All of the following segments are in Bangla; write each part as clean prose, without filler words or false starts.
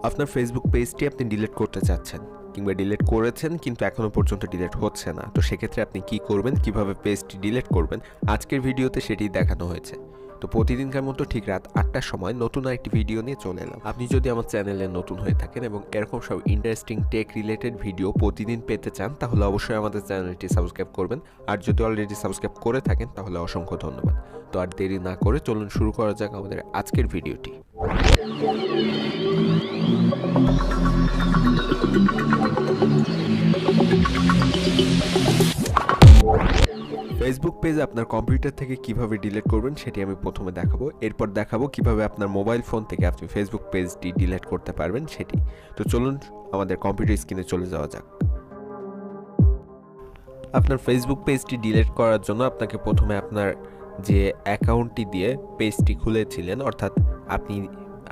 আপনার ফেসবুক পেজটি আপনি ডিলিট করতে চাচ্ছেন কিংবা ডিলিট করেছেন কিন্তু এখনও পর্যন্ত ডিলিট হচ্ছে না। তো সেক্ষেত্রে আপনি কি করবেন, কিভাবে পেজটি ডিলিট করবেন, আজকের ভিডিওতে সেটি দেখানো হয়েছে। তো প্রতিদিনকার মতো ঠিক রাত 8টার সময় নতুন আরেকটি ভিডিও নিয়ে চলে এলাম। আপনি যদি আমার চ্যানেলে নতুন হয়ে থাকেন এবং এরকম সব ইন্টারেস্টিং টেক রিলেটেড ভিডিও প্রতিদিন পেতে চান, তাহলে অবশ্যই আমাদের চ্যানেলটি সাবস্ক্রাইব করবেন। আর যদি অলরেডি সাবস্ক্রাইব করে থাকেন তাহলে অসংখ্য ধন্যবাদ। তো আর দেরি না করে চলুন শুরু করা যাক আমাদের আজকের ভিডিওটি। ফেসবুক পেজ আপনার কম্পিউটার থেকে কিভাবে ডিলিট করবেন সেটি আমি প্রথমে দেখাবো। এরপর দেখাবো কিভাবে আপনার মোবাইল ফোন থেকে আপনি ফেসবুক পেজটি ডিলিট করতে পারবেন সেটি। তো চলুন আমাদের কম্পিউটার স্ক্রিনে চলে যাওয়া যাক। আপনার ফেসবুক পেজটি ডিলিট করার জন্য আপনাকে প্রথমে আপনার যে অ্যাকাউন্টটি দিয়ে পেজটি খুলেছিলেন, অর্থাৎ আপনি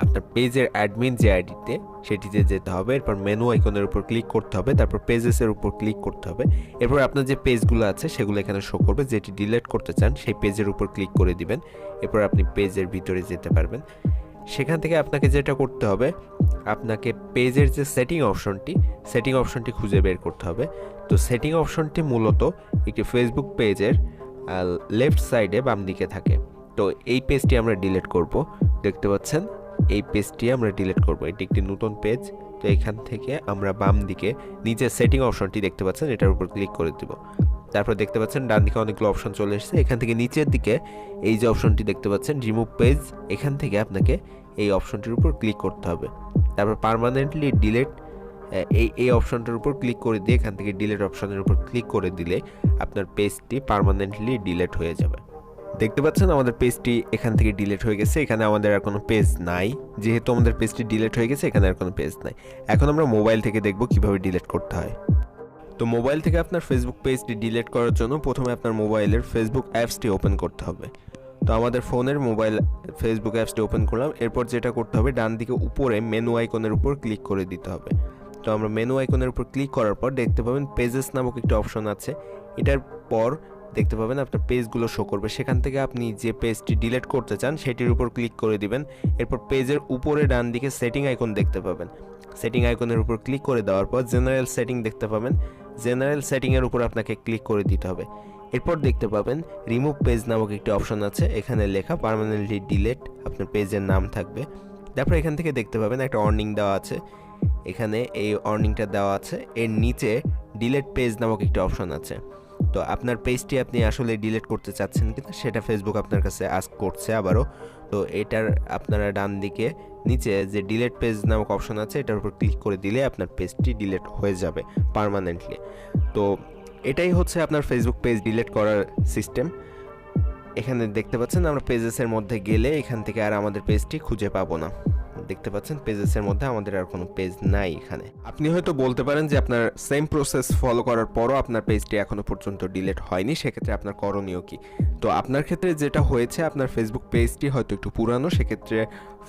আপনার পেজের অ্যাডমিন যে আইডিতে সেটিতে যেতে হবে। এরপর মেনু আইকনের উপর ক্লিক করতে হবে, তারপর পেজেসের উপর ক্লিক করতে হবে। এরপর আপনার যে পেজগুলো আছে সেগুলো এখানে শো করবে। যেটি ডিলিট করতে চান সেই পেজের উপর ক্লিক করে দিবেন। এরপর আপনি পেজের ভিতরে যেতে পারবেন। সেখান থেকে আপনাকে যেটা করতে হবে, আপনাকে পেজের যে সেটিং অপশনটি খুঁজে বের করতে হবে। তো সেটিং অপশনটি মূলত একটি ফেসবুক পেজের লেফট সাইডে বাম দিকে থাকে। তো এই পেজটি আমরা ডিলিট করব। দেখতে পাচ্ছেন এই পেজটি আমরা ডিলিট করব। এটি একটি নতুন পেজ। তো এখান থেকে আমরা বাম দিকে নিচে সেটিং অপশনটি দেখতে পাচ্ছেন, এটার উপর ক্লিক করে দিব। তারপর দেখতে পাচ্ছেন ডান দিকে অনেকগুলো অপশন চলে এসেছে। এখান থেকে নিচের দিকে এই যে অপশনটি দেখতে পাচ্ছেন রিমুভ পেজ, এখান থেকে আপনাকে এই অপশনটির উপর ক্লিক করতে হবে। তারপর পার্মানেন্টলি ডিলিট এই অপশনটার উপর ক্লিক করে দিয়ে এখান থেকে ডিলিট অপশনের উপর ক্লিক করে দিলে আপনার পেজটি পার্মানেন্টলি ডিলিট হয়ে যাবে। দেখতে পাচ্ছেন আমাদের পেজটি এখান থেকে ডিলিট হয়ে গেছে। এখানে আমাদের আর কোনো পেজ নাই। যেহেতু আমাদের পেজটি ডিলিট হয়ে গেছে, এখানে আর কোনো পেজ নাই। এখন আমরা মোবাইল থেকে দেখব কিভাবে ডিলিট করতে হয়। তো মোবাইল থেকে আপনার ফেসবুক পেজটি ডিলিট করার জন্য প্রথমে আপনার মোবাইলের ফেসবুক অ্যাপসটি ওপেন করতে হবে। তো আমাদের ফোনের মোবাইল ফেসবুক অ্যাপসটি ওপেন করলাম। এরপর যেটা করতে হবে, ডান দিকে উপরে মেনু আইকনের উপর ক্লিক করে দিতে হবে। তো আমরা মেনু আইকনের উপর ক্লিক করার পর দেখতে পাবেন পেজেস নামক একটা অপশন আছে। এটার পর দেখতে পাবেন আপনার পেজগুলো শো করবে। সেখান থেকে আপনি যে পেজটি ডিলিট করতে চান সেটির উপর ক্লিক করে দিবেন। এরপর পেজের উপরে ডান দিকে সেটিং আইকন দেখতে পাবেন। সেটিং আইকনের উপর ক্লিক করে দেওয়ার পর জেনারেল সেটিং দেখতে পাবেন। জেনারেল সেটিংয়ের উপর আপনাকে ক্লিক করে দিতে হবে। এরপর দেখতে পাবেন রিমুভ পেজ নামক একটি অপশন আছে। এখানে লেখা পার্মানেন্টলি ডিলিট আপনার পেজের নাম থাকবে। তারপর এখান থেকে দেখতে পাবেন একটা ওয়ার্নিং দেওয়া আছে। এখানে এই ওয়ার্নিংটা দেওয়া আছে। এর নিচে ডিলিট পেজ নামক একটি অপশন আছে। তো আপনার পেজটি আপনি আসলে ডিলিট করতে চাচ্ছেন কিনা সেটা ফেসবুক আপনার কাছে আস্ক করছে আবারও। তো এটার আপনারা ডান দিকে নিচে যে ডিলিট পেজ নামক অপশন আছে এটার উপর ক্লিক করে দিলে আপনার পেজটি ডিলিট হয়ে যাবে পার্মানেন্টলি। তো এটাই হচ্ছে আপনার ফেসবুক পেজ ডিলিট করার সিস্টেম। এখানে দেখতে পাচ্ছেন আমরা পেজেসের মধ্যে গেলে এখান থেকে আর আমাদের পেজটি খুঁজে পাবো না। দেখতে পাচ্ছেন পেজেসের মধ্যে আমাদের আর কোনো পেজ নাই এখানে। আপনি হয়তো বলতে পারেন যে আপনার সেম প্রসেস ফলো করার পরও আপনার পেজটি এখনো পর্যন্ত ডিলিট হয়নি, সেক্ষেত্রে আপনার করণীয় কি? তো আপনার ক্ষেত্রে যেটা হয়েছে, আপনার ফেসবুক পেজটি হয়তো একটু পুরানো, সেক্ষেত্রে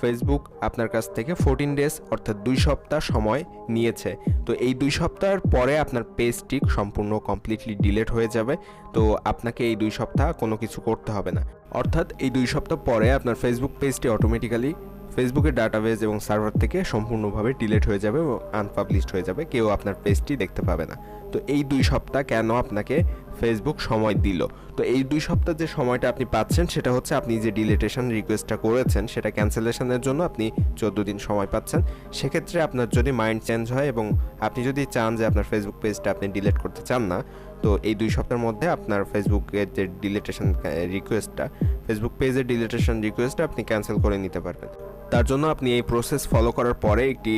ফেসবুক আপনার কাছ থেকে 14 ডেজ অর্থাৎ 2 সপ্তাহ সময় নিয়েছে। তো এই 2 সপ্তাহের পরে আপনার পেজটি সম্পূর্ণ কমপ্লিটলি ডিলিট হয়ে যাবে। তো আপনাকে এই 2 সপ্তাহ কোনো কিছু করতে হবে না। অর্থাৎ এই 2 সপ্তাহ পরে আপনার ফেসবুক পেজটি অটোমেটিক্যালি ফেসবুকের ডাটাবেজ এবং সার্ভার থেকে সম্পূর্ণভাবে ডিলিট হয়ে যাবে এবং আনপাবলিশড হয়ে যাবে। কেউ আপনার পেজটি দেখতে পাবে না। তো এই 2 সপ্তাহ কেন আপনাকে ফেসবুক সময় দিল? তো এই 2 সপ্তাহ যে সময়টা আপনি পাচ্ছেন সেটা হচ্ছে আপনি যে ডিলিটেশন রিকোয়েস্টটা করেছেন সেটা ক্যান্সেলেশনের জন্য আপনি 14 দিন সময় পাচ্ছেন। সেক্ষেত্রে আপনার যদি মাইন্ড চেঞ্জ হয় এবং আপনি যদি চান যে আপনার ফেসবুক পেজটা আপনি ডিলিট করতে চান না, তো এই 2 সপ্তাহের মধ্যে আপনার ফেসবুকের যে ডিলিটেশন রিকোয়েস্টটা, ফেসবুক পেজের ডিলিটেশন রিকোয়েস্টটা আপনি ক্যান্সেল করে নিতে পারবেন। তার জন্য আপনি এই প্রসেস ফলো করার পরে একটি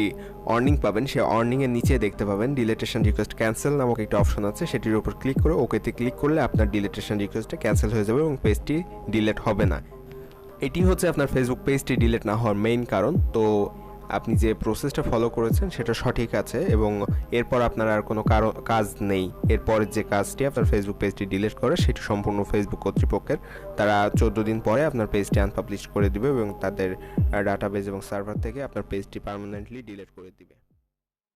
ওয়ার্নিং পাবেন। সেই ওয়ার্নিংয়ের নিচে দেখতে পাবেন ডিলিটেশন রিকোয়েস্ট ক্যান্সেল নামক একটা অপশন আছে। সেটির উপর ক্লিক করে ওকেতে ক্লিক করলে আপনার ডিলিটেশন রিকোয়েস্টটা ক্যান্সেল হয়ে যাবে এবং পেজটি ডিলিট হবে না। এটি হচ্ছে আপনার ফেসবুক পেজটি ডিলিট না হওয়ার মেইন কারণ। তো আপনি যে প্রসেসটা ফলো করেছেন সেটা সঠিক আছে এবং এরপর আপনার আর কোনো কাজ নেই। এরপরের যে কাজটি আপনার ফেসবুক পেজটি ডিলিট করে সেটি সম্পূর্ণ ফেসবুক কর্তৃপক্ষের। তারা 14 দিন পরে আপনার পেজটি আনপাবলিশ করে দিবে এবং তাদের ডাটাবেজ এবং সার্ভার থেকে আপনার পেজটি পার্মানেন্টলি ডিলিট করে দিবে।